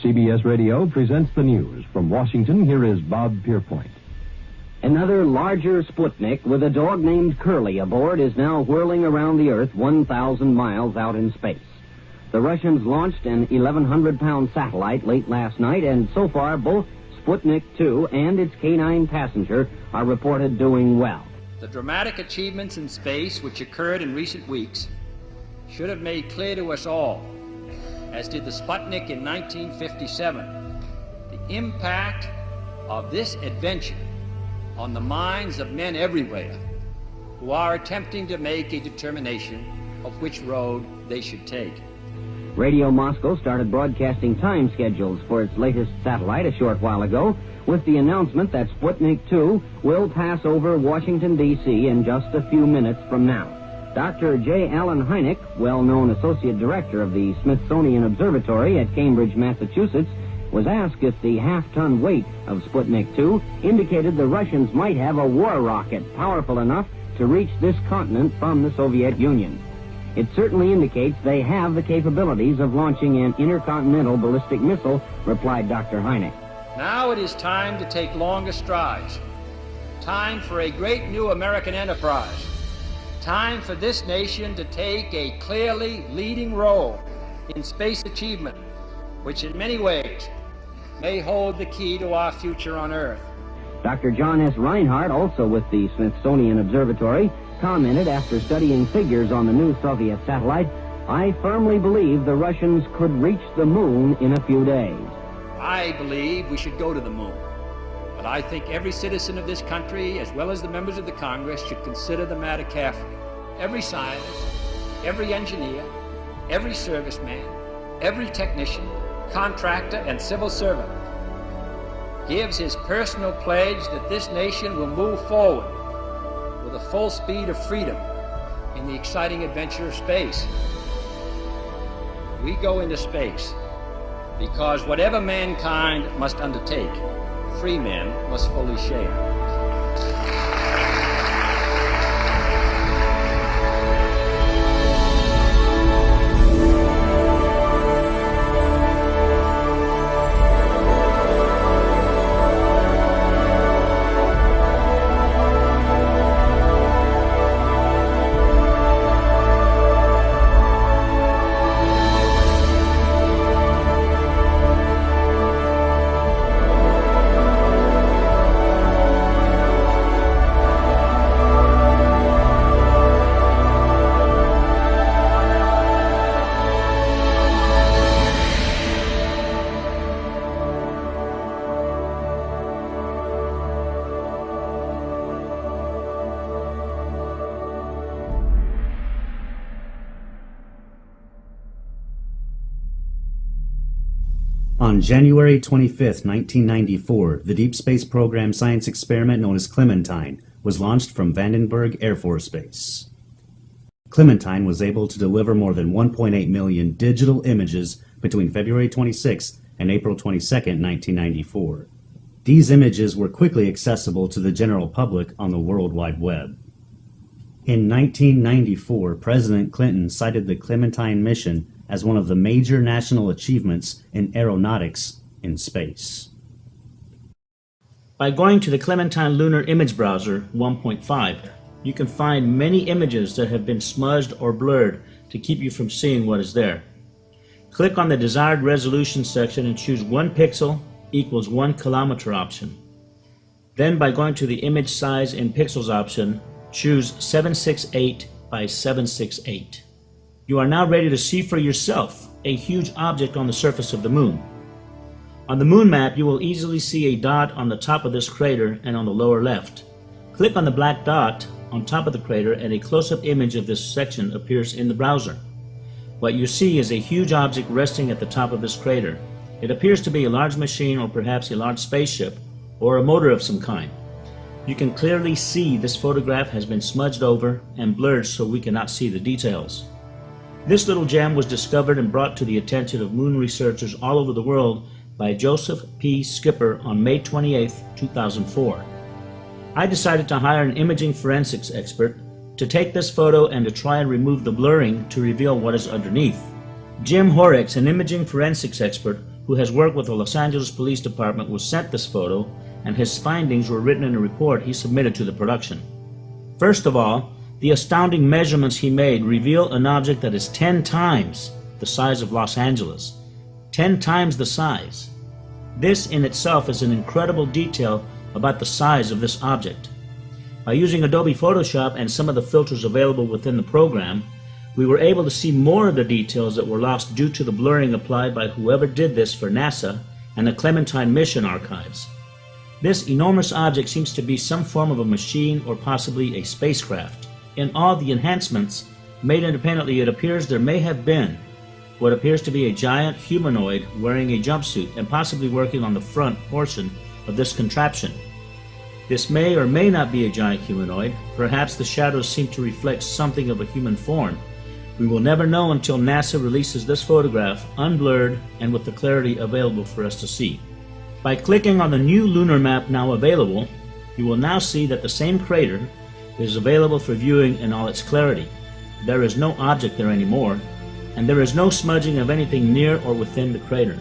CBS Radio presents the news. From Washington, here is Bob Pierpoint. Another larger Sputnik with a dog named Curly aboard is now whirling around the Earth 1,000 miles out in space. The Russians launched an 1,100-pound satellite late last night, and so far both Sputnik 2 and its K-9 passenger are reported doing well. The dramatic achievements in space which occurred in recent weeks should have made clear to us all, as did the Sputnik in 1957, the impact of this adventure on the minds of men everywhere who are attempting to make a determination of which road they should take. Radio Moscow started broadcasting time schedules for its latest satellite a short while ago, with the announcement that Sputnik 2 will pass over Washington, D.C. in just a few minutes from now. Dr. J. Allen Hynek, well-known associate director of the Smithsonian Observatory at Cambridge, Massachusetts, was asked if the half-ton weight of Sputnik 2 indicated the Russians might have a war rocket powerful enough to reach this continent from the Soviet Union. It certainly indicates they have the capabilities of launching an intercontinental ballistic missile, replied Dr. Hynek. Now it is time to take longer strides. Time for a great new American enterprise. Time for this nation to take a clearly leading role in space achievement, which in many ways may hold the key to our future on Earth. Dr. John S. Reinhardt, also with the Smithsonian Observatory, commented after studying figures on the new Soviet satellite, "I firmly believe the Russians could reach the moon in a few days." I believe we should go to the moon, but I think every citizen of this country, as well as the members of the Congress, should consider the matter carefully. Every scientist, every engineer, every serviceman, every technician, contractor, and civil servant gives his personal pledge that this nation will move forward with the full speed of freedom in the exciting adventure of space. We go into space because whatever mankind must undertake, free men must fully share. On January 25, 1994, the Deep Space Program science experiment known as Clementine was launched from Vandenberg Air Force Base. Clementine was able to deliver more than 1.8 million digital images between February 26 and April 22, 1994. These images were quickly accessible to the general public on the World Wide Web. In 1994, President Clinton cited the Clementine Mission as one of the major national achievements in aeronautics in space. By going to the Clementine Lunar Image Browser 1.5, you can find many images that have been smudged or blurred to keep you from seeing what is there. Click on the desired resolution section and choose 1 pixel equals 1 kilometer option. Then by going to the image size in pixels option, choose 768 by 768. You are now ready to see for yourself a huge object on the surface of the moon. On the moon map, you will easily see a dot on the top of this crater and on the lower left. Click on the black dot on top of the crater and a close-up image of this section appears in the browser. What you see is a huge object resting at the top of this crater. It appears to be a large machine or perhaps a large spaceship or a motor of some kind. You can clearly see this photograph has been smudged over and blurred so we cannot see the details. This little gem was discovered and brought to the attention of moon researchers all over the world by Joseph P. Skipper on May 28, 2004. I decided to hire an imaging forensics expert to take this photo and to try and remove the blurring to reveal what is underneath. Jim Horrocks, an imaging forensics expert who has worked with the Los Angeles Police Department, was sent this photo, and his findings were written in a report he submitted to the production. First of all, the astounding measurements he made reveal an object that is 10 times the size of Los Angeles. 10 times the size. This in itself is an incredible detail about the size of this object. By using Adobe Photoshop and some of the filters available within the program, we were able to see more of the details that were lost due to the blurring applied by whoever did this for NASA and the Clementine Mission archives. This enormous object seems to be some form of a machine or possibly a spacecraft. In all the enhancements made independently, it appears there may have been what appears to be a giant humanoid wearing a jumpsuit and possibly working on the front portion of this contraption. This may or may not be a giant humanoid. Perhaps the shadows seem to reflect something of a human form. We will never know until NASA releases this photograph unblurred and with the clarity available for us to see. By clicking on the new lunar map now available, you will now see that the same crater is available for viewing in all its clarity. There is no object there anymore, and there is no smudging of anything near or within the crater.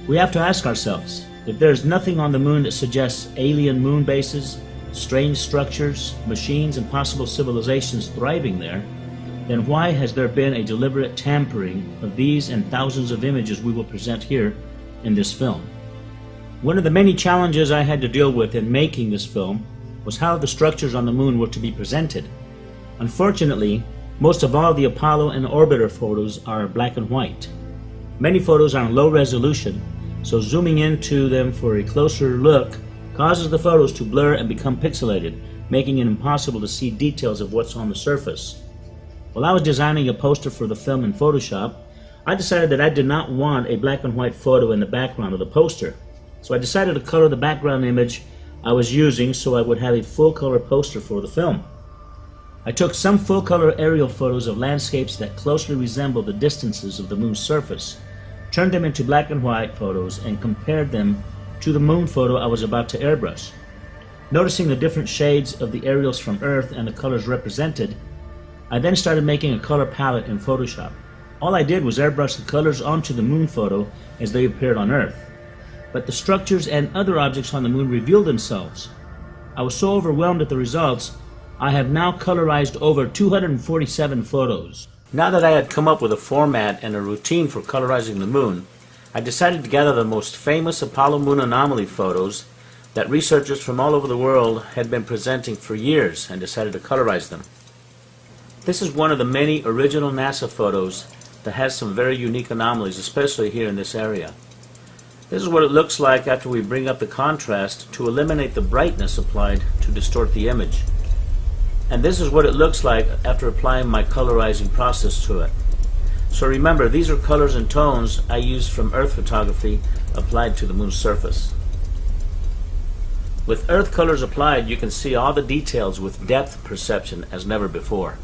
We have to ask ourselves, if there is nothing on the moon that suggests alien moon bases, strange structures, machines, and possible civilizations thriving there, then why has there been a deliberate tampering of these and thousands of images we will present here in this film? One of the many challenges I had to deal with in making this film was how the structures on the moon were to be presented. Unfortunately, most of all the Apollo and Orbiter photos are black and white. Many photos are in low resolution, so zooming into them for a closer look causes the photos to blur and become pixelated, making it impossible to see details of what's on the surface. While I was designing a poster for the film in Photoshop, I decided that I did not want a black and white photo in the background of the poster. So I decided to color the background image I was using so I would have a full color poster for the film. I took some full color aerial photos of landscapes that closely resemble the distances of the moon's surface, turned them into black and white photos, and compared them to the moon photo I was about to airbrush. Noticing the different shades of the aerials from Earth and the colors represented, I then started making a color palette in Photoshop. All I did was airbrush the colors onto the moon photo as they appeared on Earth. But the structures and other objects on the moon revealed themselves. I was so overwhelmed at the results, I have now colorized over 247 photos. Now that I had come up with a format and a routine for colorizing the moon, I decided to gather the most famous Apollo moon anomaly photos that researchers from all over the world had been presenting for years and decided to colorize them. This is one of the many original NASA photos that has some very unique anomalies, especially here in this area. This is what it looks like after we bring up the contrast to eliminate the brightness applied to distort the image. And this is what it looks like after applying my colorizing process to it. So remember, these are colors and tones I used from Earth photography applied to the moon's surface. With Earth colors applied, you can see all the details with depth perception as never before.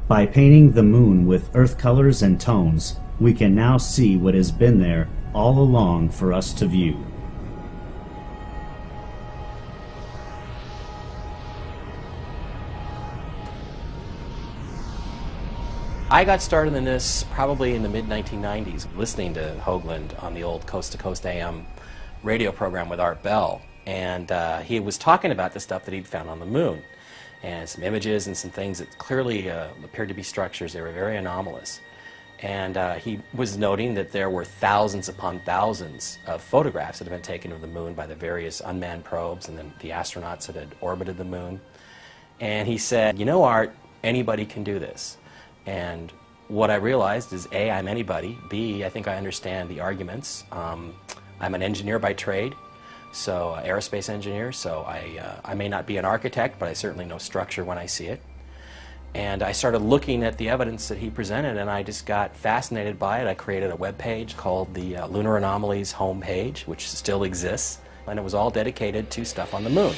By painting the moon with Earth colors and tones, we can now see what has been there all along for us to view. I got started in this probably in the mid-1990s, listening to Hoagland on the old Coast to Coast AM radio program with Art Bell. And he was talking about the stuff that he'd found on the moon, and some images and some things that clearly appeared to be structures. They were very anomalous. And he was noting that there were thousands upon thousands of photographs that had been taken of the moon by the various unmanned probes and then the astronauts that had orbited the moon. And he said, you know, Art, anybody can do this. And what I realized is, A, I'm anybody. B, I think I understand the arguments. I'm an engineer by trade, so aerospace engineer, so I may not be an architect, but I certainly know structure when I see it. And I started looking at the evidence that he presented, and I just got fascinated by it. I created a web page called the Lunar Anomalies homepage, which still exists, and it was all dedicated to stuff on the moon.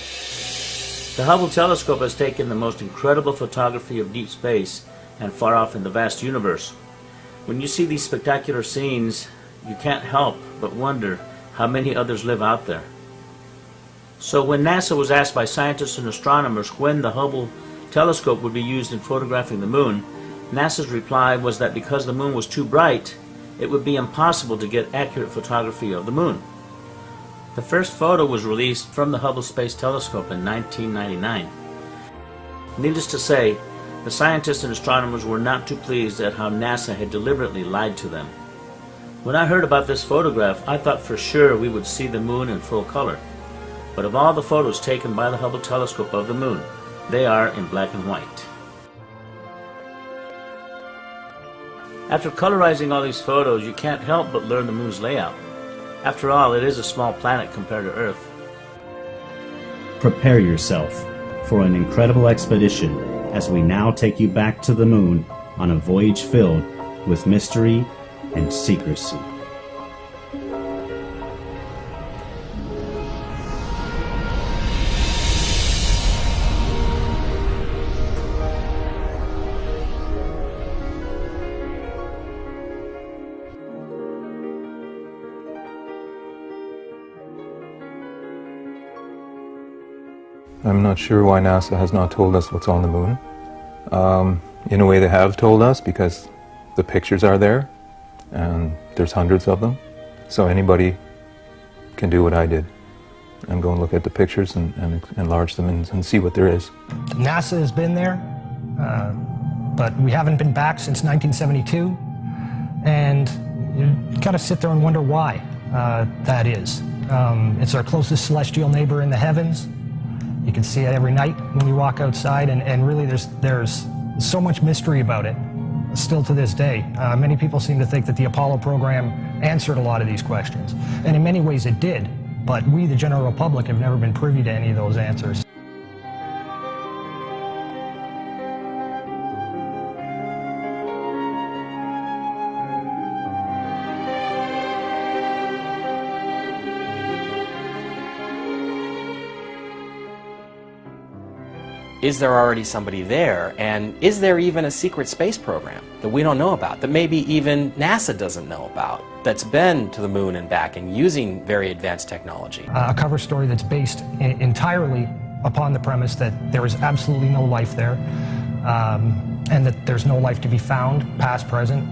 The Hubble telescope has taken the most incredible photography of deep space and far off in the vast universe. When you see these spectacular scenes, you can't help but wonder how many others live out there. So when NASA was asked by scientists and astronomers when the Hubble telescope would be used in photographing the moon, NASA's reply was that because the moon was too bright, it would be impossible to get accurate photography of the moon. The first photo was released from the Hubble Space Telescope in 1999. Needless to say, the scientists and astronomers were not too pleased at how NASA had deliberately lied to them. When I heard about this photograph, I thought for sure we would see the moon in full color. But of all the photos taken by the Hubble telescope of the moon, they are in black and white. After colorizing all these photos, you can't help but learn the moon's layout. After all, it is a small planet compared to Earth. Prepare yourself for an incredible expedition as we now take you back to the moon on a voyage filled with mystery and secrecy. I'm not sure why NASA has not told us what's on the moon. In a way they have told us, because the pictures are there and there's hundreds of them. So anybody can do what I did and go and look at the pictures and enlarge them and see what there is. NASA has been there, but we haven't been back since 1972, and you gotta sit there and wonder why that is. It's our closest celestial neighbor in the heavens. You can see it every night when you walk outside, and really there's so much mystery about it, still to this day. Many people seem to think that the Apollo program answered a lot of these questions, and in many ways it did, but we, the general public, have never been privy to any of those answers. Is there already somebody there? And is there even a secret space program that we don't know about, that maybe even NASA doesn't know about, that's been to the moon and back and using very advanced technology? A cover story that's based entirely upon the premise that there is absolutely no life there, and that there's no life to be found, past, present,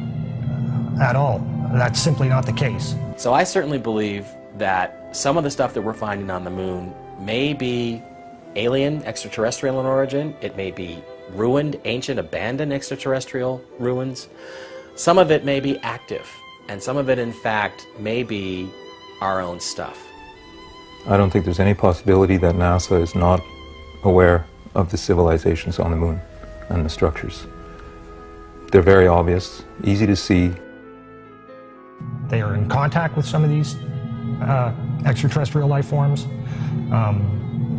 at all. That's simply not the case. So I certainly believe that some of the stuff that we're finding on the moon may be alien, extraterrestrial in origin. It may be ruined, ancient, abandoned extraterrestrial ruins. Some of it may be active, and some of it, in fact, may be our own stuff. I don't think there's any possibility that NASA is not aware of the civilizations on the moon and the structures. They're very obvious, easy to see. They are in contact with some of these extraterrestrial life forms,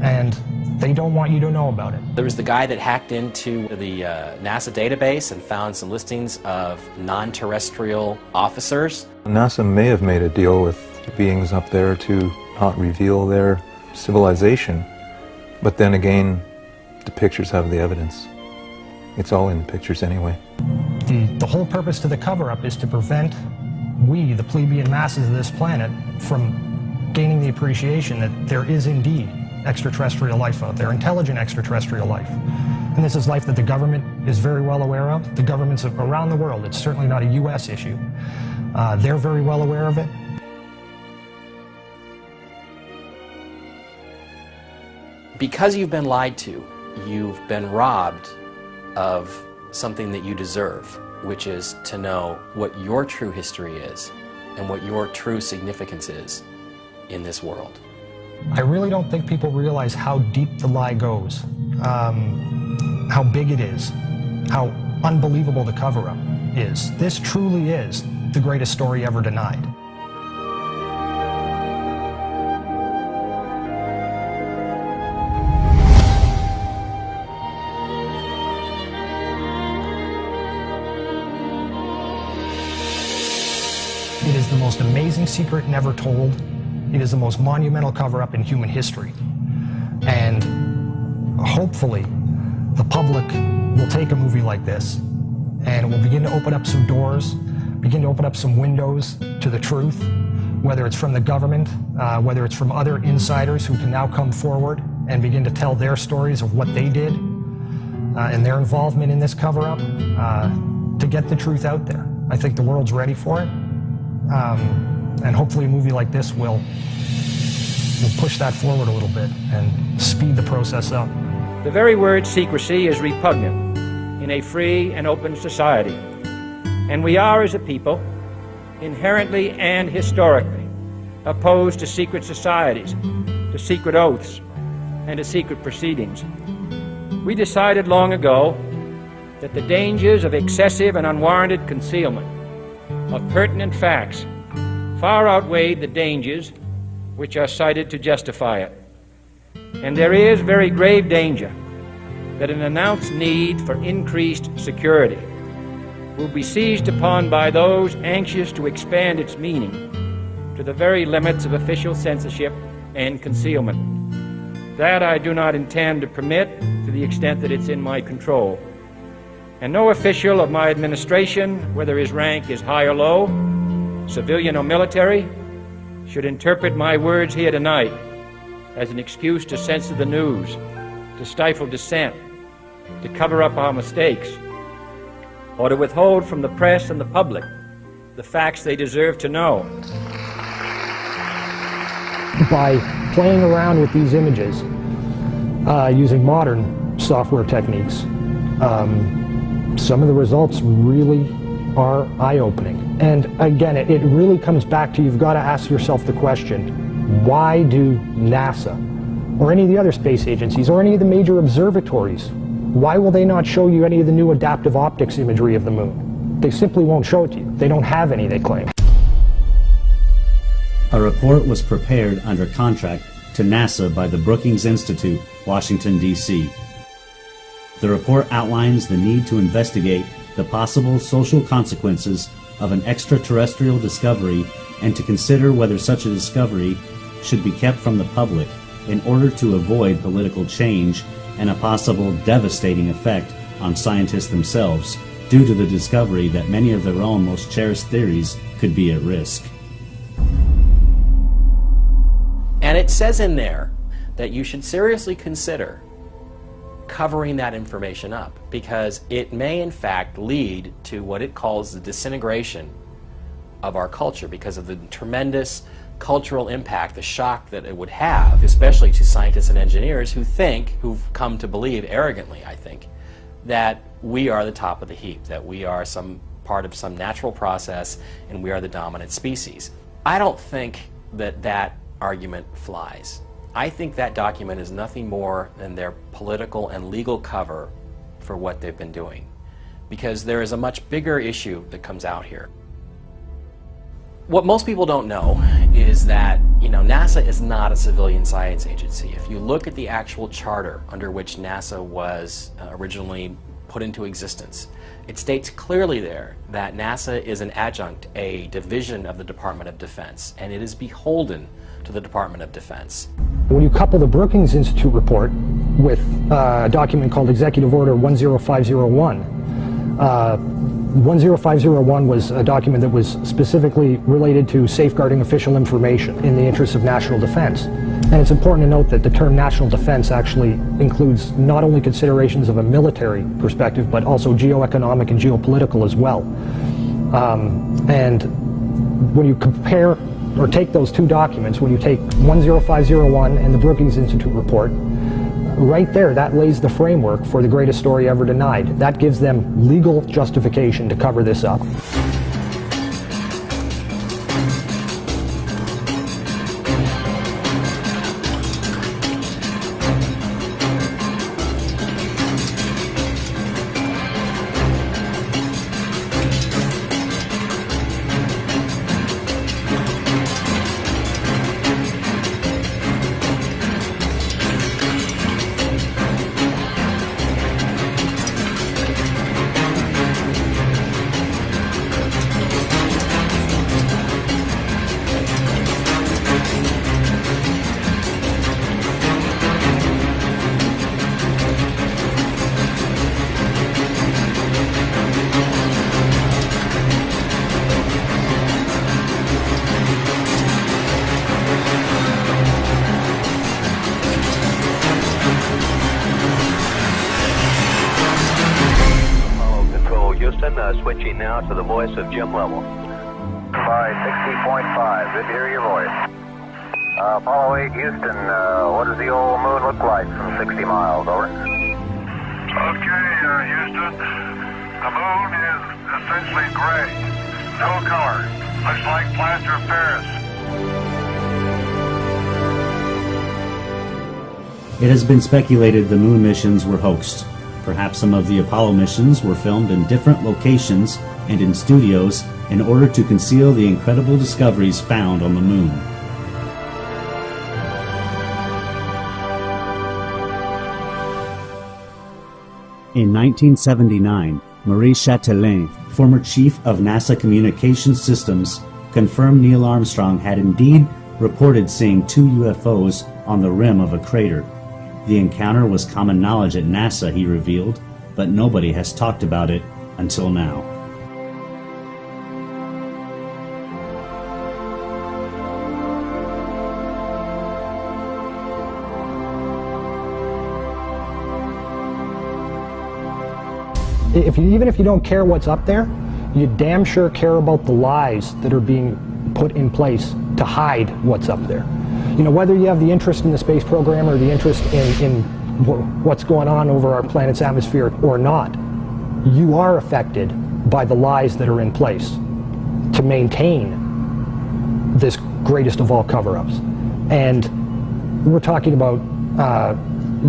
and they don't want you to know about it. There was the guy that hacked into the NASA database and found some listings of non-terrestrial officers. NASA may have made a deal with beings up there to not reveal their civilization, but then again, the pictures have the evidence. It's all in the pictures anyway. The whole purpose to the cover-up is to prevent we, the plebeian masses of this planet, from gaining the appreciation that there is indeed extraterrestrial life out there, intelligent extraterrestrial life. And this is life that the government is very well aware of. The governments around the world, it's certainly not a U.S. issue. They're very well aware of it. Because you've been lied to, you've been robbed of something that you deserve, which is to know what your true history is and what your true significance is in this world. I really don't think people realize how deep the lie goes, how big it is, how unbelievable the cover-up is. This truly is the greatest story ever denied. It is the most amazing secret never told. It is the most monumental cover-up in human history. And hopefully, the public will take a movie like this, and it will begin to open up some doors, begin to open up some windows to the truth, whether it's from the government, whether it's from other insiders who can now come forward and begin to tell their stories of what they did and their involvement in this cover-up to get the truth out there. I think the world's ready for it. And hopefully a movie like this will push that forward a little bit and speed the process up. The very word secrecy is repugnant in a free and open society. And we are, as a people, inherently and historically opposed to secret societies, to secret oaths, and to secret proceedings. We decided long ago that the dangers of excessive and unwarranted concealment of pertinent facts far outweighed the dangers which are cited to justify it. And there is very grave danger that an announced need for increased security will be seized upon by those anxious to expand its meaning to the very limits of official censorship and concealment. That I do not intend to permit to the extent that it's in my control. And no official of my administration, whether his rank is high or low, civilian or military, should interpret my words here tonight as an excuse to censor the news, to stifle dissent, to cover up our mistakes, or to withhold from the press and the public the facts they deserve to know. By playing around with these images using modern software techniques, some of the results really are eye-opening. And again, it really comes back to, you've got to ask yourself the question, why do NASA or any of the other space agencies or any of the major observatories, why will they not show you any of the new adaptive optics imagery of the moon? They simply won't show it to you. They don't have any, they claim. A report was prepared under contract to NASA by the Brookings Institute, Washington, D.C. The report outlines the need to investigate the possible social consequences of an extraterrestrial discovery and to consider whether such a discovery should be kept from the public in order to avoid political change and a possible devastating effect on scientists themselves due to the discovery that many of their own most cherished theories could be at risk. And it says in there that you should seriously consider covering that information up, because it may in fact lead to what it calls the disintegration of our culture because of the tremendous cultural impact, the shock that it would have, especially to scientists and engineers who've come to believe arrogantly, I think, that we are the top of the heap, that we are some part of some natural process and we are the dominant species. I don't think that that argument flies. I think that document is nothing more than their political and legal cover for what they've been doing, because there is a much bigger issue that comes out here. What most people don't know is that, NASA is not a civilian science agency. If you look at the actual charter under which NASA was originally put into existence, it states clearly there that NASA is an adjunct, a division of the Department of Defense, and it is beholden to the Department of Defense. When you couple the Brookings Institute report with a document called Executive Order 10501, 10501 was a document that was specifically related to safeguarding official information in the interests of national defense. And it's important to note that the term national defense actually includes not only considerations of a military perspective, but also geoeconomic and geopolitical as well. And when you compare or take those two documents, when you take 10501 and the Brookings Institute report, right there, that lays the framework for the greatest story ever denied. That gives them legal justification to cover this up. Switching now to the voice of Jim Lovell. By 60.5, good to hear your voice. Apollo 8, Houston, what does the old moon look like from 60 miles, over? Okay, Houston, the moon is essentially gray, no color, looks like plaster of Paris. It has been speculated the moon missions were hoaxed. Perhaps some of the Apollo missions were filmed in different locations and in studios in order to conceal the incredible discoveries found on the moon. In 1979, Marie Chatelain, former chief of NASA Communications Systems, confirmed Neil Armstrong had indeed reported seeing 2 UFOs on the rim of a crater. The encounter was common knowledge at NASA, he revealed, but nobody has talked about it until now. Even if you don't care what's up there, you damn sure care about the lies that are being put in place to hide what's up there. You know, whether you have the interest in the space program or the interest in what's going on over our planet's atmosphere or not, you are affected by the lies that are in place to maintain this greatest of all cover-ups. And we're talking about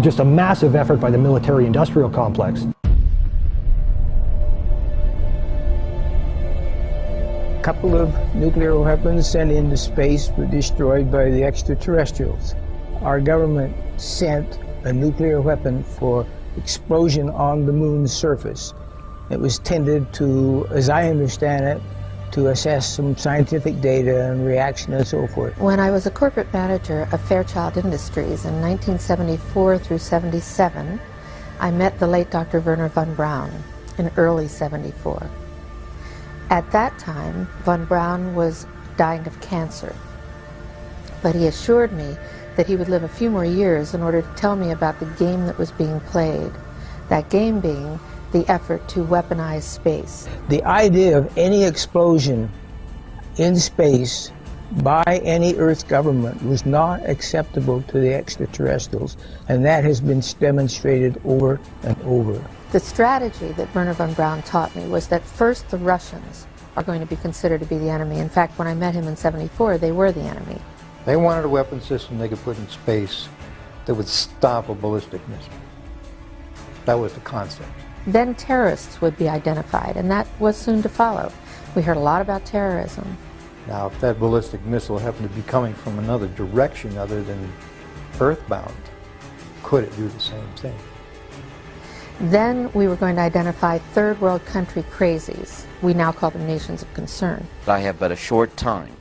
just a massive effort by the military-industrial complex. A couple of nuclear weapons sent into space were destroyed by the extraterrestrials. Our government sent a nuclear weapon for explosion on the moon's surface. It was tended to, as I understand it, to assess some scientific data and reaction and so forth. When I was a corporate manager of Fairchild Industries in 1974 through 77, I met the late Dr. Werner von Braun in early 74. At that time, von Braun was dying of cancer, but he assured me that he would live a few more years in order to tell me about the game that was being played, that game being the effort to weaponize space. The idea of any explosion in space by any Earth government was not acceptable to the extraterrestrials, and that has been demonstrated over and over. The strategy that Werner von Braun taught me was that first the Russians are going to be considered to be the enemy. In fact, when I met him in 74, they were the enemy. They wanted a weapon system they could put in space that would stop a ballistic missile. That was the concept. Then terrorists would be identified, and that was soon to follow. We heard a lot about terrorism. Now, if that ballistic missile happened to be coming from another direction other than earthbound, could it do the same thing? Then we were going to identify third world country crazies. We now call them nations of concern. I have but a short time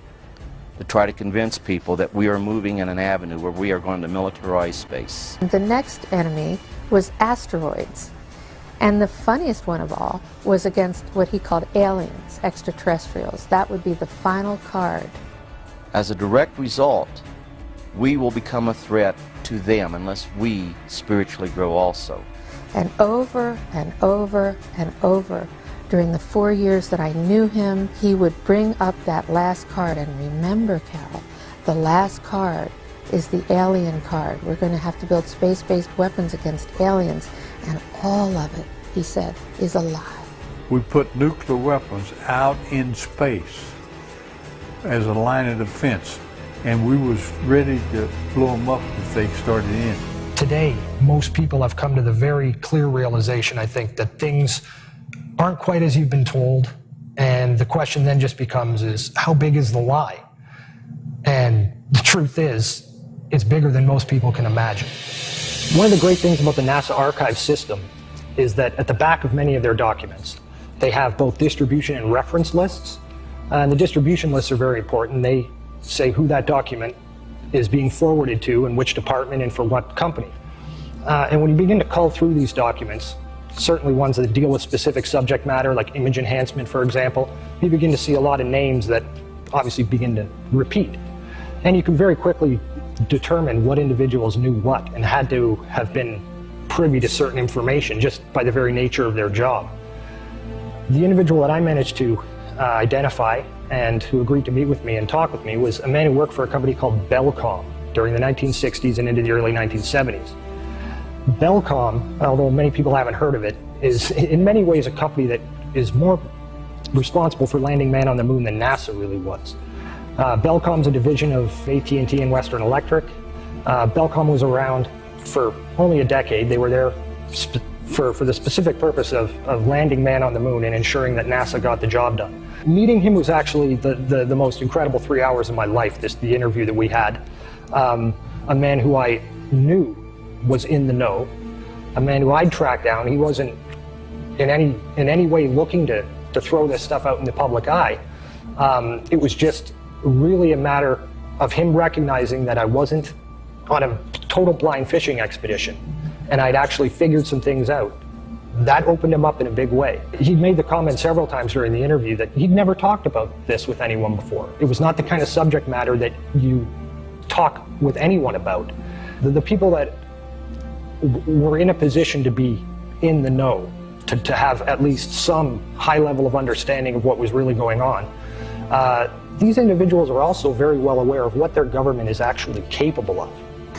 to try to convince people that we are moving in an avenue where we are going to militarize space. The next enemy was asteroids. And the funniest one of all was against what he called aliens, extraterrestrials. That would be the final card. As a direct result, we will become a threat to them unless we spiritually grow also. And over and over and over, during the 4 years that I knew him, he would bring up that last card. And remember, Carol, the last card is the alien card. We're going to have to build space-based weapons against aliens. And all of it, he said, is a lie. We put nuclear weapons out in space as a line of defense, and we was ready to blow them up if they started in. Today, most people have come to the very clear realization, I think, that things aren't quite as you've been told, and the question then just becomes is, how big is the lie? And the truth is, it's bigger than most people can imagine. One of the great things about the NASA archive system is that at the back of many of their documents, they have both distribution and reference lists. And the distribution lists are very important. They say who that document is being forwarded to and which department and for what company. And when you begin to cull through these documents, certainly ones that deal with specific subject matter, like image enhancement, for example, you begin to see a lot of names that obviously begin to repeat. And you can very quickly determine what individuals knew what and had to have been privy to certain information just by the very nature of their job. The individual that I managed to identify and who agreed to meet with me and talk with me was a man who worked for a company called Bellcom during the 1960s and into the early 1970s. Bellcom, although many people haven't heard of it, is in many ways a company that is more responsible for landing man on the moon than NASA really was. Bellcom's a division of AT&T and Western Electric. Bellcom was around for only a decade. They were there for the specific purpose of landing man on the moon and ensuring that NASA got the job done. Meeting him was actually the most incredible 3 hours of my life, the interview that we had. A man who I knew was in the know, a man who I'd tracked down. He wasn't in any way looking to throw this stuff out in the public eye. It was just really a matter of him recognizing that I wasn't on a total blind fishing expedition, and I'd actually figured some things out. That opened him up in a big way. He made the comment several times during the interview that he'd never talked about this with anyone before. It was not the kind of subject matter that you talk with anyone about. The people that were in a position to be in the know, to have at least some high level of understanding of what was really going on, these individuals are also very well aware of what their government is actually capable of.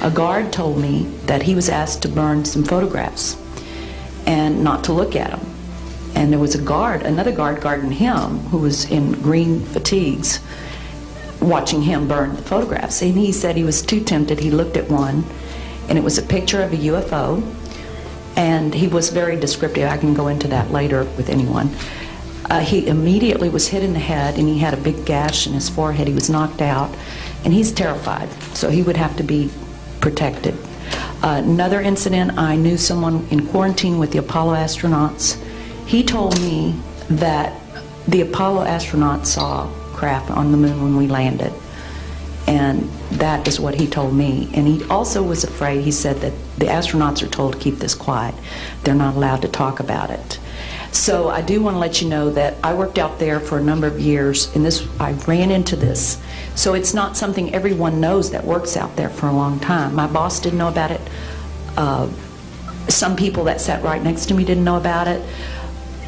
A guard told me that he was asked to burn some photographs and not to look at them. And there was another guard guarding him who was in green fatigues watching him burn the photographs. And he said he was too tempted. He looked at one and it was a picture of a UFO, and he was very descriptive. I can go into that later with anyone. He immediately was hit in the head and he had a big gash in his forehead. He was knocked out and he's terrified, so he would have to be protected. Another incident, I knew someone in quarantine with the Apollo astronauts. He told me that the Apollo astronauts saw craft on the moon when we landed, and that is what he told me. And he also was afraid. He said that the astronauts are told to keep this quiet. They're not allowed to talk about it. So I do want to let you know that I worked out there for a number of years, and I ran into this. So it's not something everyone knows that works out there for a long time. My boss didn't know about it. Some people that sat right next to me didn't know about it.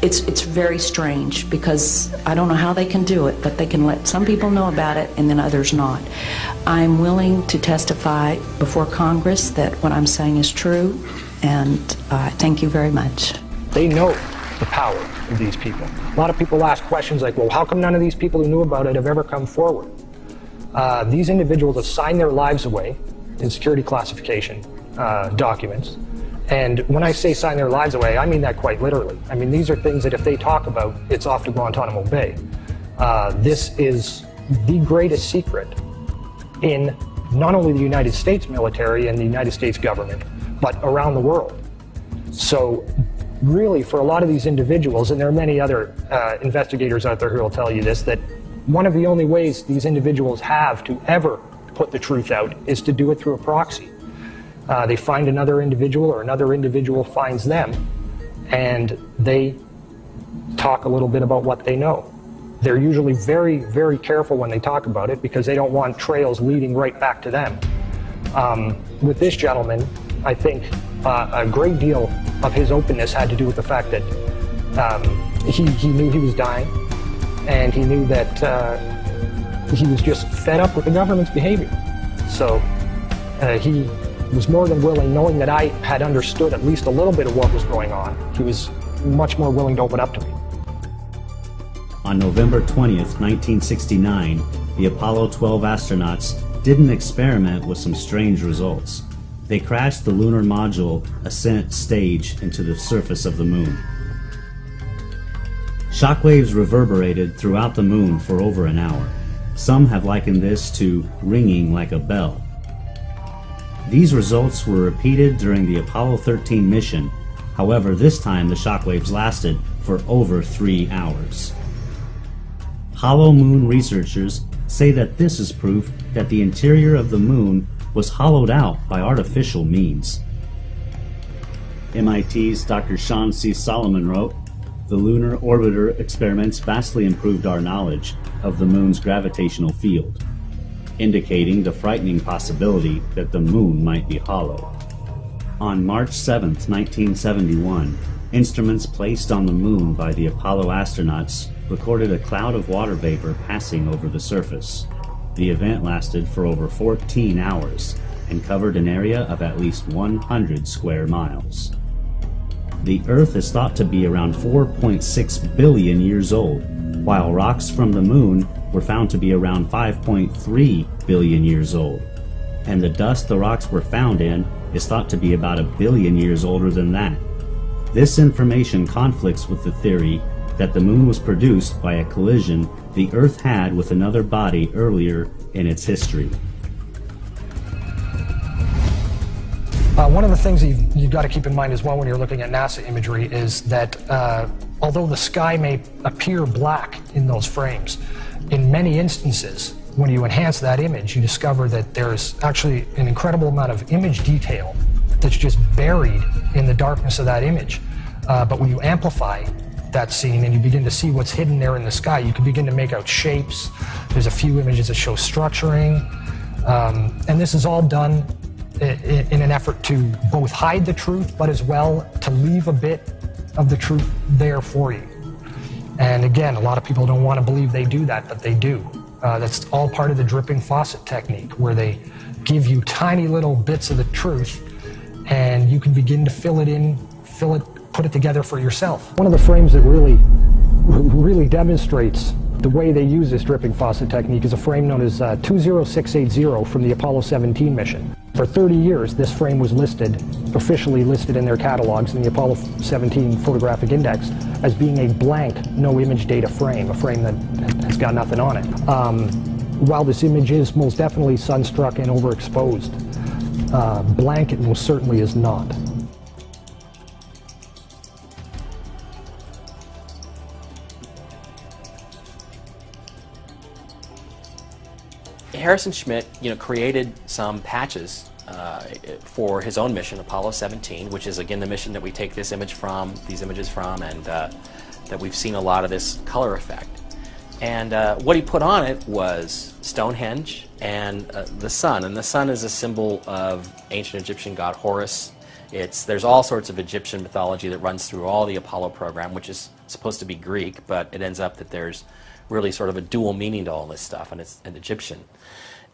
It's very strange because I don't know how they can do it, but they can let some people know about it and then others not. I'm willing to testify before Congress that what I'm saying is true, and thank you very much. They know the power of these people. A lot of people ask questions like, well, how come none of these people who knew about it have ever come forward? These individuals have signed their lives away in security classification documents. And when I say sign their lives away, I mean that quite literally. I mean, these are things that if they talk about, it's off to Guantanamo Bay. This is the greatest secret in not only the United States military and the United States government, but around the world. So really, for a lot of these individuals, and there are many other investigators out there who will tell you this, that one of the only ways these individuals have to ever put the truth out is to do it through a proxy. They find another individual, or another individual finds them, and they talk a little bit about what they know. They're usually very, very careful when they talk about it because they don't want trails leading right back to them. With this gentleman, I think a great deal of his openness had to do with the fact that he knew he was dying, and he knew that he was just fed up with the government's behavior. So he was more than willing, knowing that I had understood at least a little bit of what was going on, he was much more willing to open up to me. On November 20th, 1969, the Apollo 12 astronauts did an experiment with some strange results. They crashed the lunar module ascent stage into the surface of the moon. Shockwaves reverberated throughout the moon for over an hour. Some have likened this to ringing like a bell. These results were repeated during the Apollo 13 mission. However, this time the shockwaves lasted for over 3 hours. Hollow moon researchers say that this is proof that the interior of the moon was hollowed out by artificial means. MIT's Dr. Sean C. Solomon wrote, "The lunar orbiter experiments vastly improved our knowledge of the moon's gravitational field, indicating the frightening possibility that the moon might be hollow." On March 7, 1971, instruments placed on the moon by the Apollo astronauts recorded a cloud of water vapor passing over the surface. The event lasted for over 14 hours and covered an area of at least 100 square miles. The Earth is thought to be around 4.6 billion years old, while rocks from the Moon were found to be around 5.3 billion years old, and the dust the rocks were found in is thought to be about 1 billion years older than that. This information conflicts with the theory that the Moon was produced by a collision the Earth had with another body earlier in its history. One of the things you've got to keep in mind as well when you're looking at NASA imagery is that although the sky may appear black in those frames, in many instances, when you enhance that image, you discover that there's actually an incredible amount of image detail that's just buried in the darkness of that image. But when you amplify that scene and you begin to see what's hidden there in the sky, you can begin to make out shapes. There's a few images that show structuring. And this is all done in an effort to both hide the truth, but as well to leave a bit of the truth there for you. And again, a lot of people don't want to believe they do that, but they do. That's all part of the dripping faucet technique, where they give you tiny little bits of the truth, and you can begin to fill it in, put it together for yourself. One of the frames that really demonstrates the way they use this dripping faucet technique is a frame known as 20680 from the Apollo 17 mission. For 30 years, this frame was officially listed in their catalogs in the Apollo 17 Photographic Index as being a blank, no image data frame, a frame that has got nothing on it. While this image is most definitely sunstruck and overexposed, blank it most certainly is not. Harrison Schmitt, created some patches for his own mission, Apollo 17, which is again the mission that we take these images from, and that we've seen a lot of this color effect. And what he put on it was Stonehenge and the sun. And the sun is a symbol of ancient Egyptian god Horus. There's all sorts of Egyptian mythology that runs through all the Apollo program, which is supposed to be Greek, but it ends up that there's really sort of a dual meaning to all this stuff, and it's an Egyptian.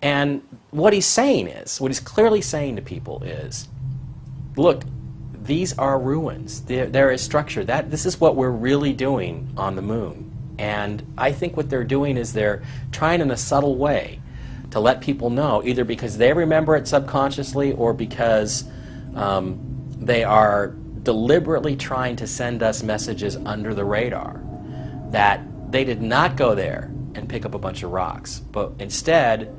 And what he's clearly saying to people is, look, these are ruins. There is structure. This is what we're really doing on the Moon. And I think what they're doing is they're trying in a subtle way to let people know, either because they remember it subconsciously or because they are deliberately trying to send us messages under the radar that they did not go there and pick up a bunch of rocks, but instead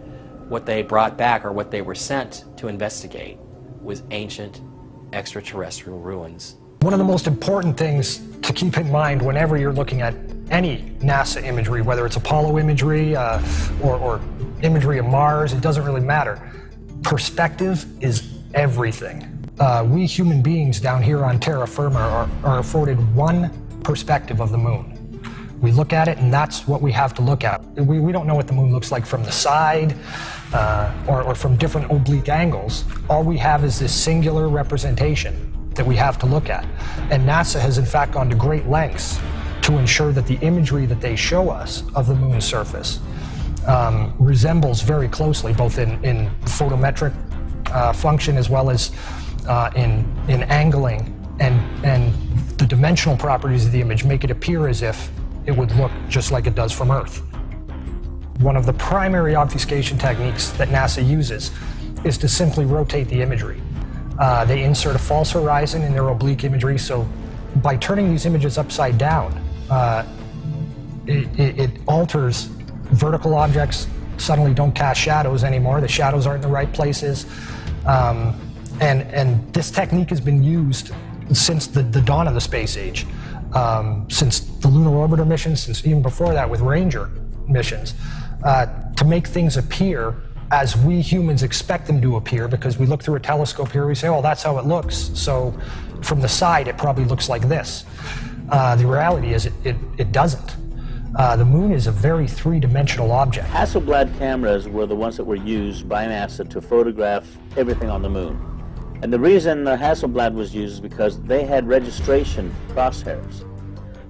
what they brought back, or what they were sent to investigate, was ancient extraterrestrial ruins. One of the most important things to keep in mind whenever you're looking at any NASA imagery, whether it's Apollo imagery or imagery of Mars, it doesn't really matter. Perspective is everything. We human beings down here on terra firma are afforded one perspective of the Moon. We look at it, and that's what we have to look at. We don't know what the Moon looks like from the side or from different oblique angles. All we have is this singular representation that we have to look at. And NASA has in fact gone to great lengths to ensure that the imagery that they show us of the Moon's surface resembles very closely, both in photometric function as well as in angling, and the dimensional properties of the image make it appear as if it would look just like it does from Earth. One of the primary obfuscation techniques that NASA uses is to simply rotate the imagery. They insert a false horizon in their oblique imagery, so by turning these images upside down, it alters vertical objects, suddenly don't cast shadows anymore. The shadows aren't in the right places. And this technique has been used since the dawn of the space age. Since the Lunar Orbiter missions, since even before that with Ranger missions, to make things appear as we humans expect them to appear, because we look through a telescope here, we say, oh, that's how it looks, so from the side it probably looks like this. The reality is it doesn't. The Moon is a very three-dimensional object. Hasselblad cameras were the ones that were used by NASA to photograph everything on the Moon. And the reason Hasselblad was used is because they had registration crosshairs.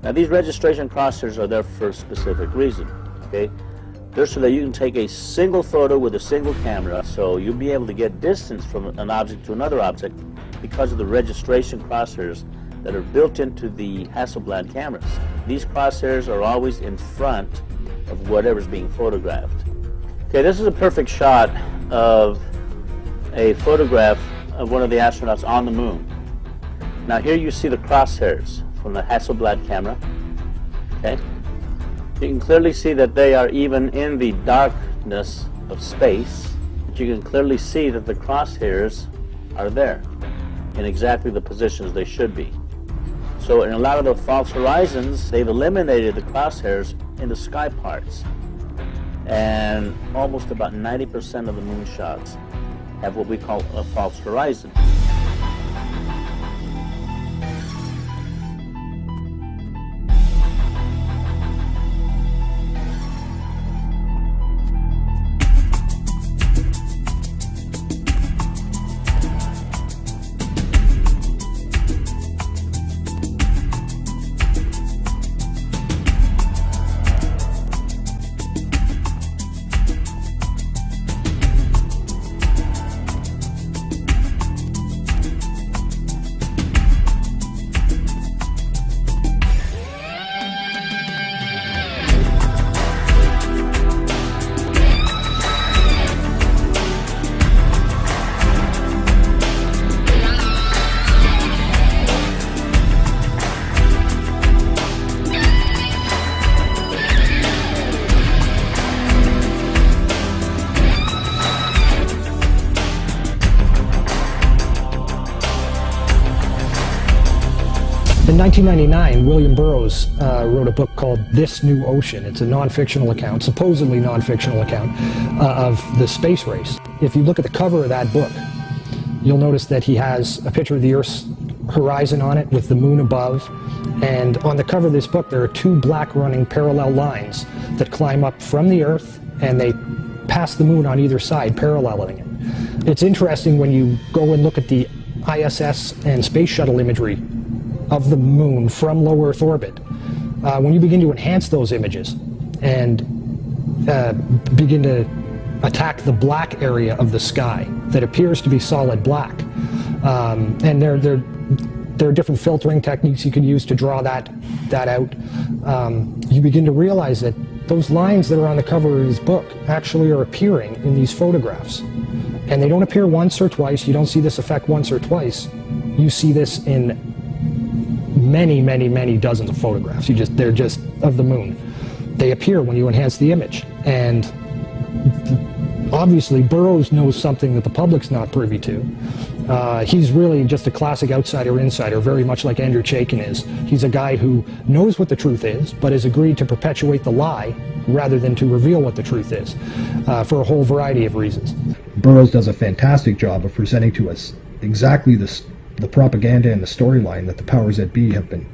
Now these registration crosshairs are there for a specific reason, okay? They're so that you can take a single photo with a single camera, so you'll be able to get distance from an object to another object because of the registration crosshairs that are built into the Hasselblad cameras. These crosshairs are always in front of whatever's being photographed. Okay, this is a perfect shot of a photograph of one of the astronauts on the moon. Now here you see the crosshairs from the Hasselblad camera. Okay, you can clearly see that they are even in the darkness of space, but you can clearly see that the crosshairs are there in exactly the positions they should be. So in a lot of the false horizons, they've eliminated the crosshairs in the sky parts, and almost about 90% of the moon shots have what we call a false horizon. In 1999, William Burroughs wrote a book called This New Ocean. It's a non-fictional account, supposedly non-fictional account, of the space race. If you look at the cover of that book, you'll notice that he has a picture of the Earth's horizon on it with the moon above. And on the cover of this book, there are two black running parallel lines that climb up from the Earth, and they pass the moon on either side, paralleling it. It's interesting when you go and look at the ISS and space shuttle imagery of the moon from low Earth orbit. When you begin to enhance those images and begin to attack the black area of the sky that appears to be solid black, and there are different filtering techniques you can use to draw that out, you begin to realize that those lines that are on the cover of his book actually are appearing in these photographs. And they don't appear once or twice. You don't see this effect once or twice. You see this in many, many, many dozens of photographs. They're just of the moon. They appear when you enhance the image. And obviously Burroughs knows something that the public's not privy to. He's really just a classic outsider-insider, very much like Andrew Chaikin is. He's a guy who knows what the truth is, but has agreed to perpetuate the lie rather than to reveal what the truth is, for a whole variety of reasons. Burroughs does a fantastic job of presenting to us exactly the propaganda and the storyline that the powers that be have been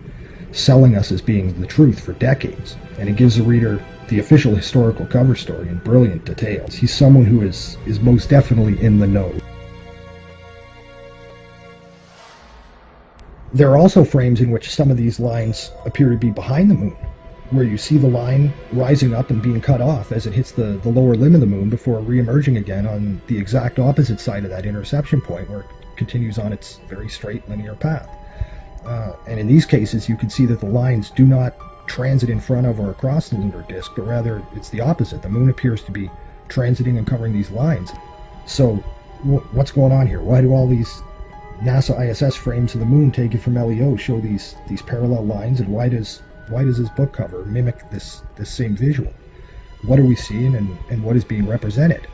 selling us as being the truth for decades. And it gives the reader the official historical cover story in brilliant details. He's someone who is most definitely in the know. There are also frames in which some of these lines appear to be behind the moon, where you see the line rising up and being cut off as it hits the lower limb of the moon before re-emerging again on the exact opposite side of that interception point, where it continues on its very straight linear path. And in these cases you can see that the lines do not transit in front of or across the lunar disk, but rather it's the opposite. The moon appears to be transiting and covering these lines. So what's going on here? Why do all these NASA ISS frames of the moon taken from LEO show these parallel lines, and why does this book cover mimic this same visual? What are we seeing, and what is being represented?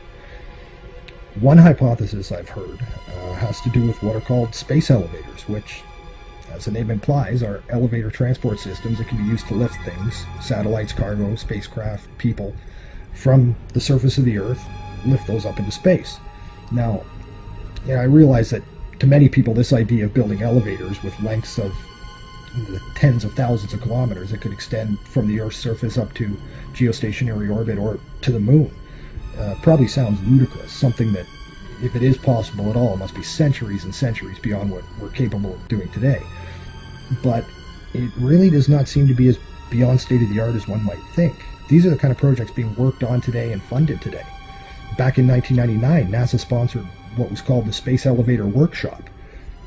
One hypothesis I've heard has to do with what are called space elevators, which, as the name implies, are elevator transport systems that can be used to lift things, satellites, cargo, spacecraft, people, from the surface of the Earth, lift those up into space. Now, I realize that to many people this idea of building elevators with lengths of the tens of thousands of kilometers that could extend from the Earth's surface up to geostationary orbit or to the moon probably sounds ludicrous, something that, if it is possible at all, must be centuries and centuries beyond what we're capable of doing today. But it really does not seem to be as beyond state-of-the-art as one might think. These are the kind of projects being worked on today and funded today. Back in 1999, NASA sponsored what was called the Space Elevator Workshop,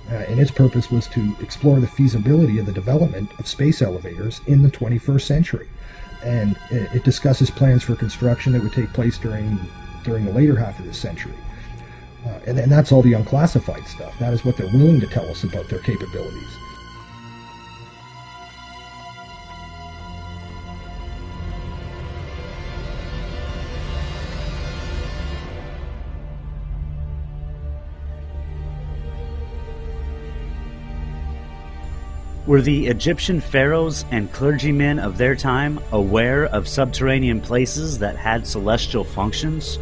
and its purpose was to explore the feasibility of the development of space elevators in the 21st century. And it discusses plans for construction that would take place during the later half of this century. And that's all the unclassified stuff. That is what they're willing to tell us about their capabilities. Were the Egyptian pharaohs and clergymen of their time aware of subterranean places that had celestial functions?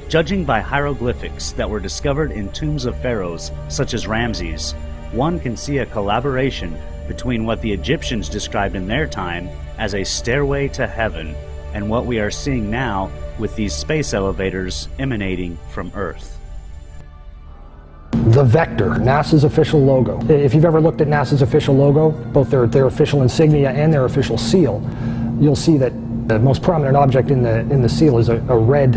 Judging by hieroglyphics that were discovered in tombs of pharaohs, such as Ramses, one can see a collaboration between what the Egyptians described in their time as a stairway to heaven and what we are seeing now with these space elevators emanating from Earth. The Vector, NASA's official logo. If you've ever looked at NASA's official logo, both their official insignia and their official seal, you'll see that the most prominent object in the seal is a red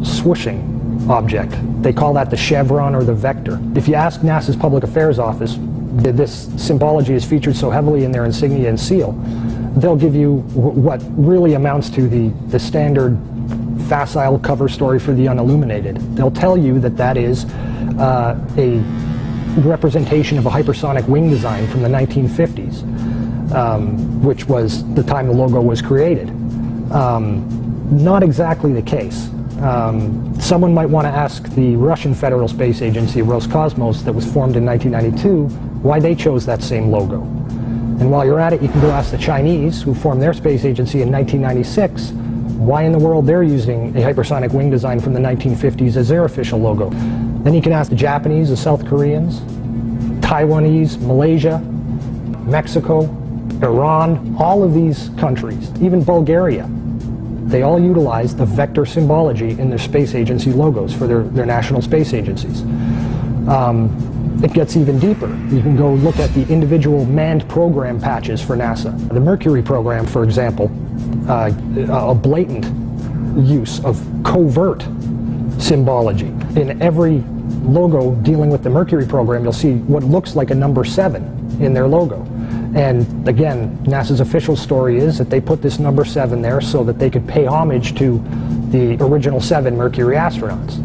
swooshing object. They call that the chevron or the vector. If you ask NASA's Public Affairs Office, this symbology is featured so heavily in their insignia and seal, they'll give you what really amounts to the standard facile cover story for the unilluminated. They'll tell you that that is a representation of a hypersonic wing design from the 1950s, which was the time the logo was created. Not exactly the case. Someone might want to ask the Russian Federal Space Agency, Roscosmos, that was formed in 1992, why they chose that same logo. And while you're at it, you can go ask the Chinese, who formed their space agency in 1996, why in the world they're using a hypersonic wing design from the 1950s as their official logo. Then you can ask the Japanese, the South Koreans, Taiwanese, Malaysia, Mexico, Iran, all of these countries, even Bulgaria. They all utilize the vector symbology in their space agency logos for their national space agencies. It gets even deeper. You can go look at the individual manned program patches for NASA. The Mercury program, for example, a blatant use of covert symbology. In every logo dealing with the Mercury program, you'll see what looks like a number 7 in their logo. And again, NASA's official story is that they put this number 7 there so that they could pay homage to the original 7 Mercury astronauts.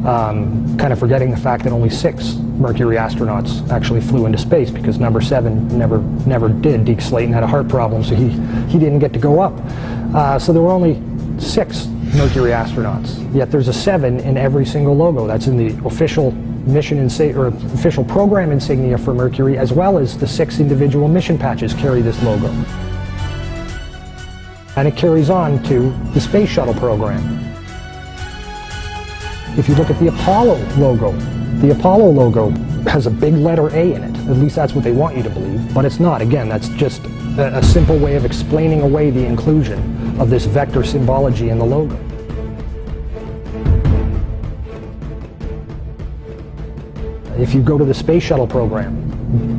Kind of forgetting the fact that only 6 Mercury astronauts actually flew into space, because number 7 never did. Deke Slayton had a heart problem, so he didn't get to go up. So there were only 6 Mercury astronauts, yet there's a 7 in every single logo. That's in the official mission or official program insignia for Mercury, as well as the 6 individual mission patches carry this logo. And it carries on to the Space Shuttle program. If you look at the Apollo logo has a big letter A in it. At least that's what they want you to believe, but it's not. Again, that's just a simple way of explaining away the inclusion of this vector symbology in the logo. If you go to the Space Shuttle program,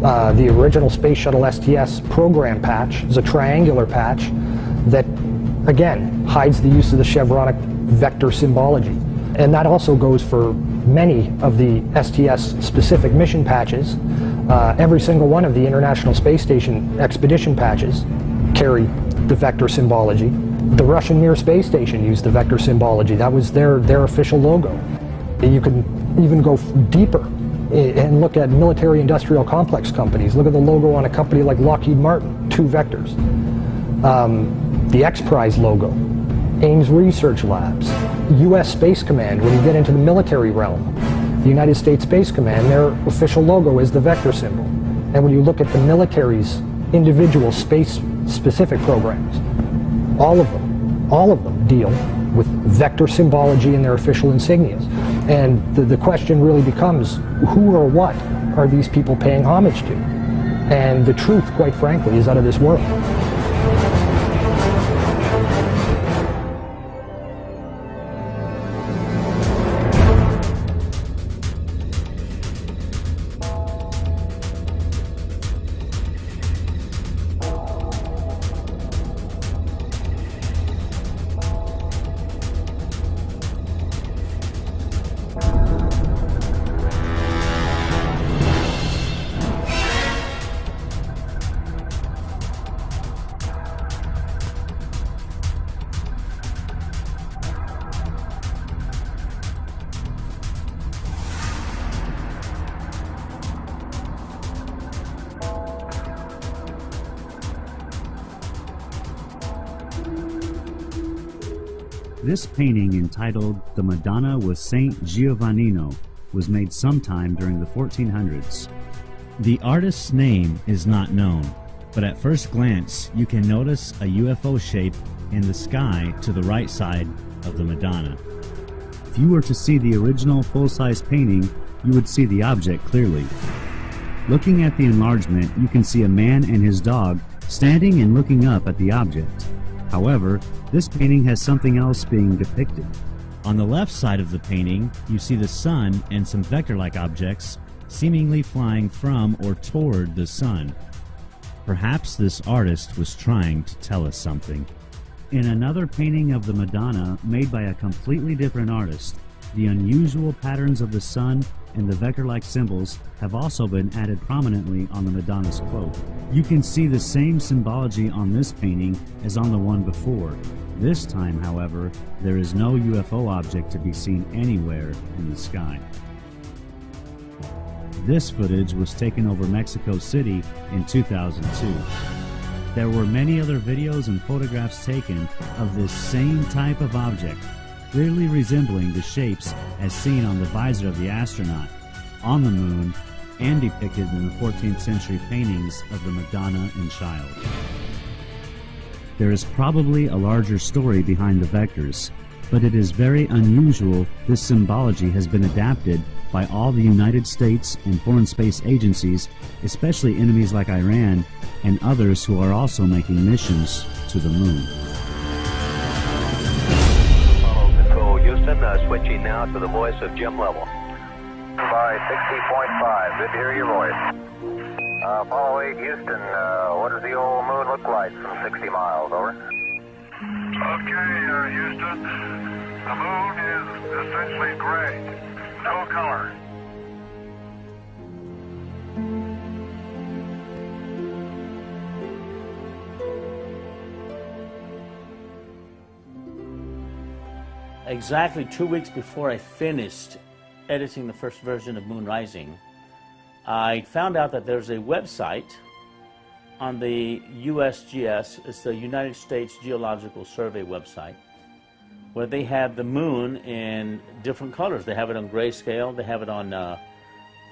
the original Space Shuttle STS program patch is a triangular patch that, again, hides the use of the chevronic vector symbology. And that also goes for many of the STS-specific mission patches. Every single one of the International Space Station expedition patches carry the vector symbology. The Russian Mir space station used the vector symbology. That was their official logo. You can even go deeper and look at military-industrial complex companies. Look at the logo on a company like Lockheed Martin, 2 vectors. The X-Prize logo, Ames Research Labs, U.S. Space Command. When you get into the military realm, the United States Space Command, their official logo is the vector symbol. And when you look at the military's individual space-specific programs, all of them deal with vector symbology in their official insignias. And the question really becomes, who or what are these people paying homage to? And the truth, quite frankly, is out of this world. This painting, entitled The Madonna with Saint Giovannino, was made sometime during the 1400s. The artist's name is not known, but at first glance you can notice a UFO shape in the sky to the right side of the Madonna. If you were to see the original full-size painting, you would see the object clearly. Looking at the enlargement, you can see a man and his dog standing and looking up at the object. However, this painting has something else being depicted. On the left side of the painting, you see the sun and some vector-like objects seemingly flying from or toward the sun. Perhaps this artist was trying to tell us something. In another painting of the Madonna made by a completely different artist, the unusual patterns of the sun and the vector-like symbols have also been added prominently on the Madonna's cloak. You can see the same symbology on this painting as on the one before. This time, however, there is no UFO object to be seen anywhere in the sky. This footage was taken over Mexico City in 2002. There were many other videos and photographs taken of this same type of object, clearly resembling the shapes as seen on the visor of the astronaut, on the moon, and depicted in the 14th century paintings of the Madonna and Child. There is probably a larger story behind the vectors, but it is very unusual this symbology has been adapted by all the United States and foreign space agencies, especially enemies like Iran and others who are also making missions to the moon. Switching now to the voice of Jim Lovell. By 60.5, good to hear your voice. Apollo 8, Houston, what does the old moon look like from 60 miles, over? Okay, Houston, the moon is essentially gray, no color. Exactly 2 weeks before I finished editing the first version of Moon Rising, I found out that there's a website on the USGS, it's the United States Geological Survey website, where they have the moon in different colors. They have it on grayscale, they have it on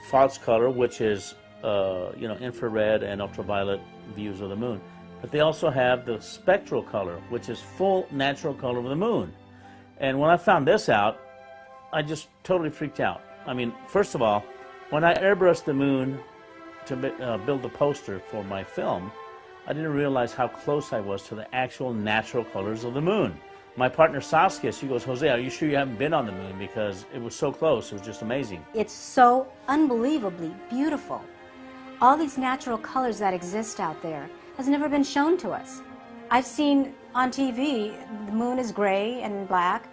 false color, which is infrared and ultraviolet views of the moon. But they also have the spectral color, which is full natural color of the moon. And when I found this out, I just totally freaked out. I mean, first of all, when I airbrushed the moon to build the poster for my film, I didn't realize how close I was to the actual natural colors of the moon. My partner Saskia, she goes, Jose, are you sure you haven't been on the moon? Because it was so close, it was just amazing. It's so unbelievably beautiful. All these natural colors that exist out there has never been shown to us. I've seen on TV, the moon is gray and black,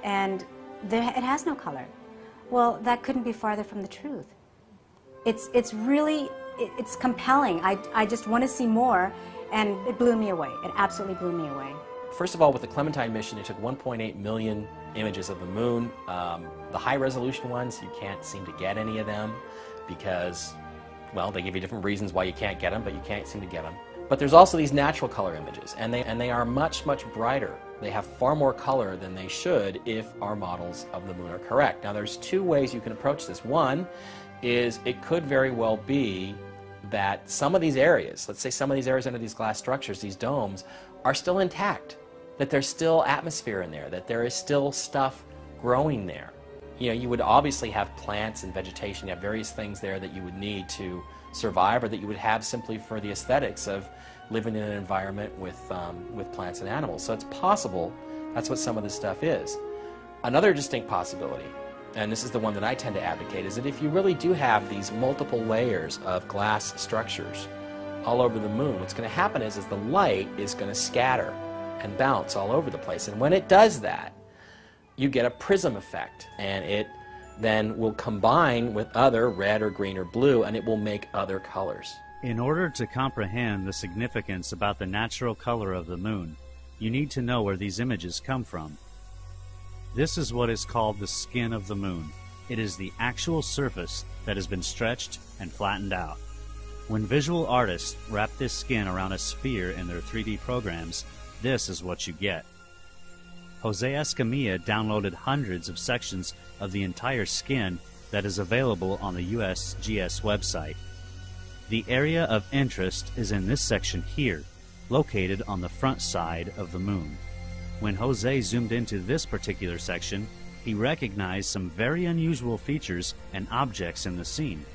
and it has no color. Well, that couldn't be farther from the truth. It's really compelling. I just want to see more, and it blew me away. It absolutely blew me away. First of all, with the Clementine mission, it took 1.8 million images of the moon. The high-resolution ones, you can't seem to get any of them because, well, they give you different reasons why you can't get them, but you can't seem to get them. But there's also these natural color images, and they are much, much brighter. They have far more color than they should if our models of the moon are correct. Now, there's two ways you can approach this. One is it could very well be that some of these areas, let's say some of these areas under these glass structures, these domes, are still intact, that there's still atmosphere in there, that there is still stuff growing there. You know, you would obviously have plants and vegetation, you have various things there that you would need to survive, or that you would have simply for the aesthetics of living in an environment with plants and animals. So it's possible that's what some of this stuff is. Another distinct possibility, and this is the one that I tend to advocate, is that if you really do have these multiple layers of glass structures all over the moon, what's going to happen is the light is going to scatter and bounce all over the place. And when it does that, you get a prism effect, and it then will combine with other red or green or blue, and it will make other colors. In order to comprehend the significance about the natural color of the moon, you need to know where these images come from. This is what is called the skin of the moon. It is the actual surface that has been stretched and flattened out. When visual artists wrap this skin around a sphere in their 3D programs, this is what you get. Jose Escamilla downloaded hundreds of sections of the entire skin that is available on the USGS website. The area of interest is in this section here, located on the front side of the moon. When Jose zoomed into this particular section, he recognized some very unusual features and objects in the scene.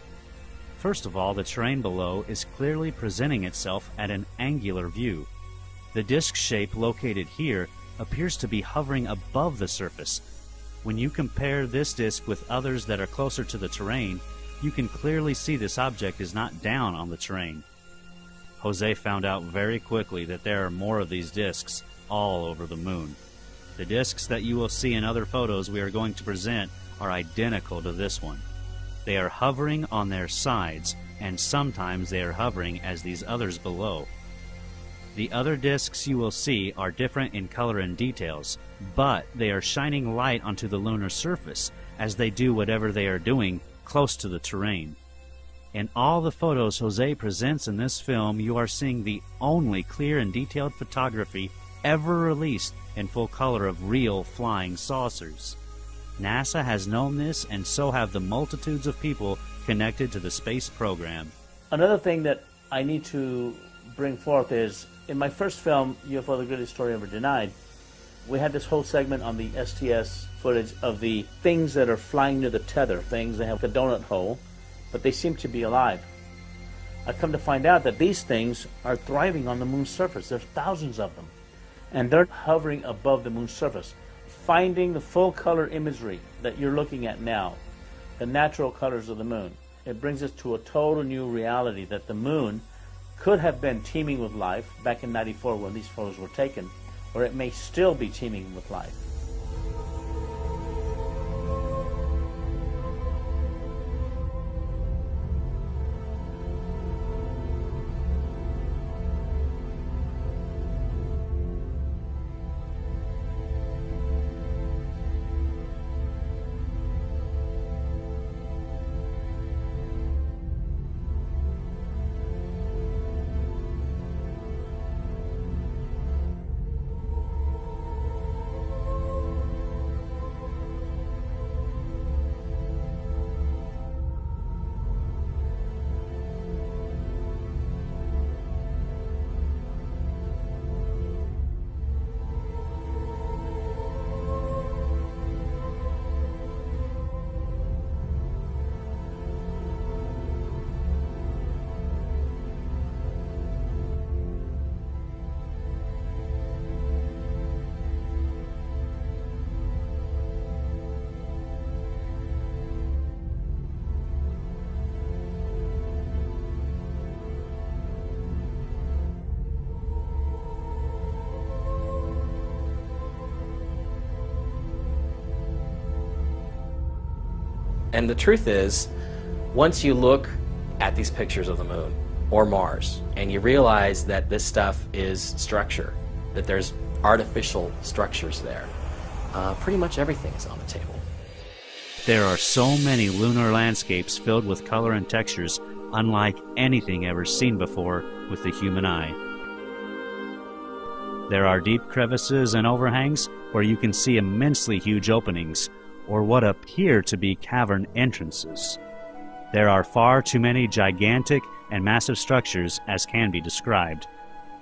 First of all, the terrain below is clearly presenting itself at an angular view. The disc shape located here appears to be hovering above the surface. When you compare this disc with others that are closer to the terrain, you can clearly see this object is not down on the terrain. Jose found out very quickly that there are more of these discs all over the moon. The discs that you will see in other photos we are going to present are identical to this one. They are hovering on their sides, and sometimes they are hovering as these others below. The other discs you will see are different in color and details, but they are shining light onto the lunar surface as they do whatever they are doing close to the terrain. In all the photos Jose presents in this film, you are seeing the only clear and detailed photography ever released in full color of real flying saucers. NASA has known this, and so have the multitudes of people connected to the space program. Another thing that I need to bring forth is, in my first film, UFO the Greatest Story Ever Denied, we had this whole segment on the STS footage of the things that are flying near the tether, things that have a donut hole, but they seem to be alive. I come to find out that these things are thriving on the moon's surface. There's thousands of them, and they're hovering above the moon's surface, finding the full color imagery that you're looking at now, the natural colors of the moon. It brings us to a total new reality that the moon could have been teeming with life back in '94 when these photos were taken, or it may still be teeming with life. And the truth is, once you look at these pictures of the moon or Mars and you realize that this stuff is structure, that there's artificial structures there, pretty much everything's on the table. There are so many lunar landscapes filled with color and textures unlike anything ever seen before with the human eye. There are deep crevices and overhangs where you can see immensely huge openings, or what appear to be cavern entrances. There are far too many gigantic and massive structures as can be described.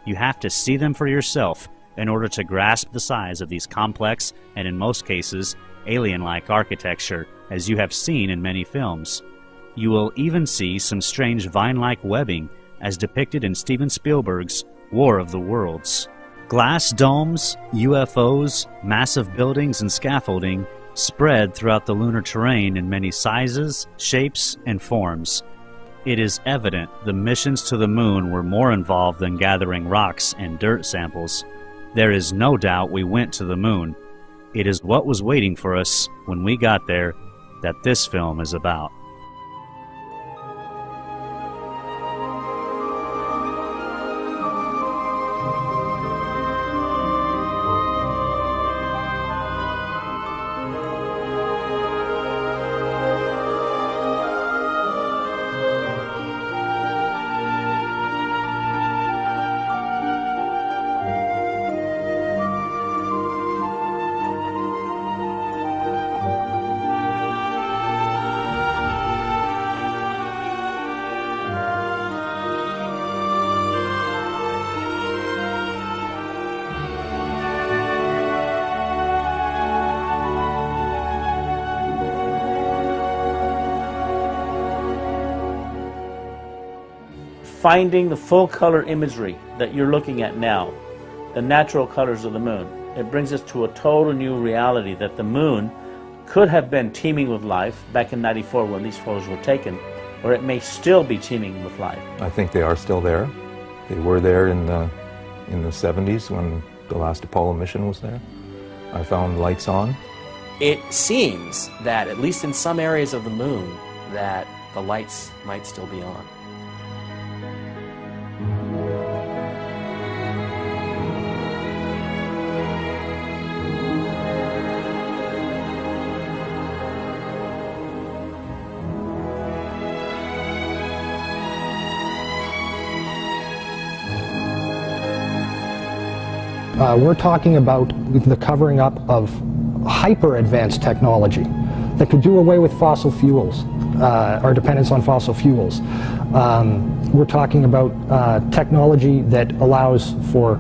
You have to see them for yourself in order to grasp the size of these complex and, in most cases, alien-like architecture, as you have seen in many films. You will even see some strange vine-like webbing as depicted in Steven Spielberg's War of the Worlds. Glass domes, UFOs, massive buildings and scaffolding spread throughout the lunar terrain in many sizes, shapes, and forms. It is evident the missions to the moon were more involved than gathering rocks and dirt samples. There is no doubt we went to the moon. It is what was waiting for us when we got there that this film is about. finding the full color imagery that you're looking at now, the natural colors of the moon. It brings us to a total new reality that the moon could have been teeming with life back in '94 when these photos were taken, or it may still be teeming with life. I think they are still there. They were there in the 70s when the last Apollo mission was there. I found lights on. It seems that, at least in some areas of the moon, that the lights might still be on. We're talking about the covering up of hyper-advanced technology that could do away with fossil fuels, our dependence on fossil fuels. We're talking about technology that allows for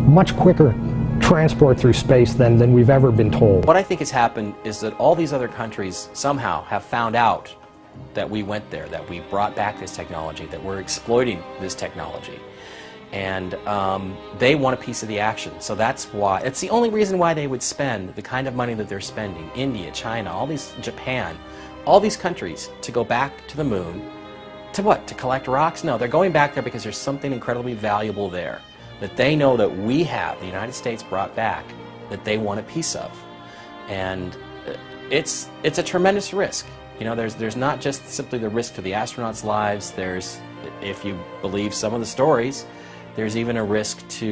much quicker transport through space than we've ever been told. What I think has happened is that all these other countries somehow have found out that we went there, that we brought back this technology, that we're exploiting this technology. And they want a piece of the action. So that's why, it's the only reason why they would spend the kind of money that they're spending. India, China, all these, Japan, all these countries to go back to the moon. To what? To collect rocks? No, they're going back there because there's something incredibly valuable there that they know that we have, the United States brought back, that they want a piece of. And it's a tremendous risk. You know, there's not just simply the risk to the astronauts' lives. There's, if you believe some of the stories, there's even a risk to,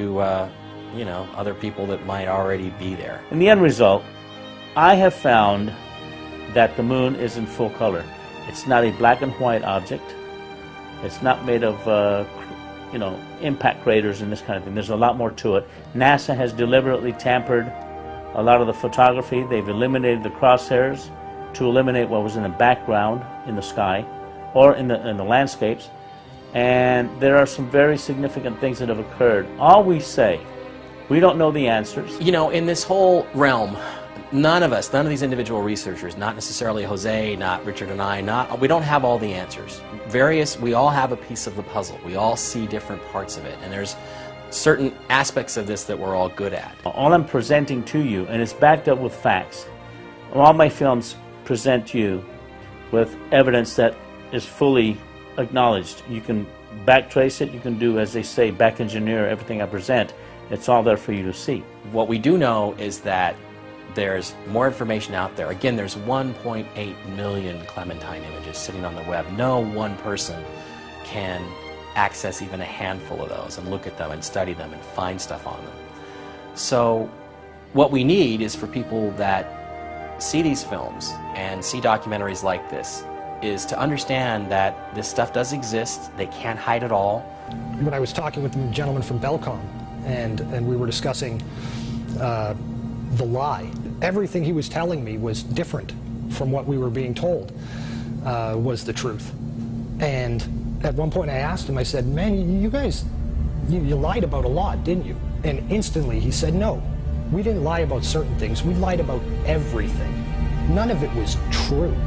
you know, other people that might already be there. In the end result, I have found that the moon is in full color. It's not a black and white object. It's not made of, you know, impact craters and this kind of thing. There's a lot more to it. NASA has deliberately tampered a lot of the photography. They've eliminated the crosshairs to eliminate what was in the background in the sky or in the landscapes. And there are some very significant things that have occurred. All we say, we don't know the answers. You know, in this whole realm, none of us, none of these individual researchers, not necessarily Jose, not Richard and I, we don't have all the answers. We all have a piece of the puzzle. We all see different parts of it. And there's certain aspects of this that we're all good at. All I'm presenting to you, and it's backed up with facts, all my films present you with evidence that is fully acknowledged. You can backtrace it, you can do, as they say, back engineer everything I present. It's all there for you to see. What we do know is that there's more information out there. Again, there's 1.8 million Clementine images sitting on the web. No one person can access even a handful of those and look at them and study them and find stuff on them. So what we need is for people that see these films and see documentaries like this is to understand that this stuff does exist. They can't hide it all. When I was talking with the gentleman from Belcom and we were discussing the lie, everything he was telling me was different from what we were being told was the truth. And at one point I asked him, I said, man, you guys, you lied about a lot, didn't you? And instantly he said, no, we didn't lie about certain things. We lied about everything. None of it was true.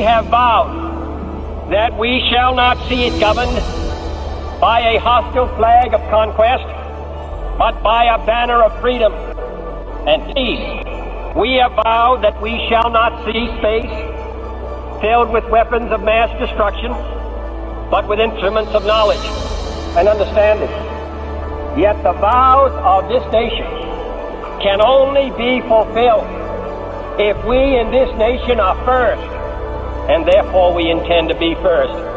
have vowed that we shall not see it governed by a hostile flag of conquest, but by a banner of freedom and peace. We have vowed that we shall not see space filled with weapons of mass destruction, but with instruments of knowledge and understanding. Yet the vows of this nation can only be fulfilled if we in this nation are first, and therefore we intend to be first.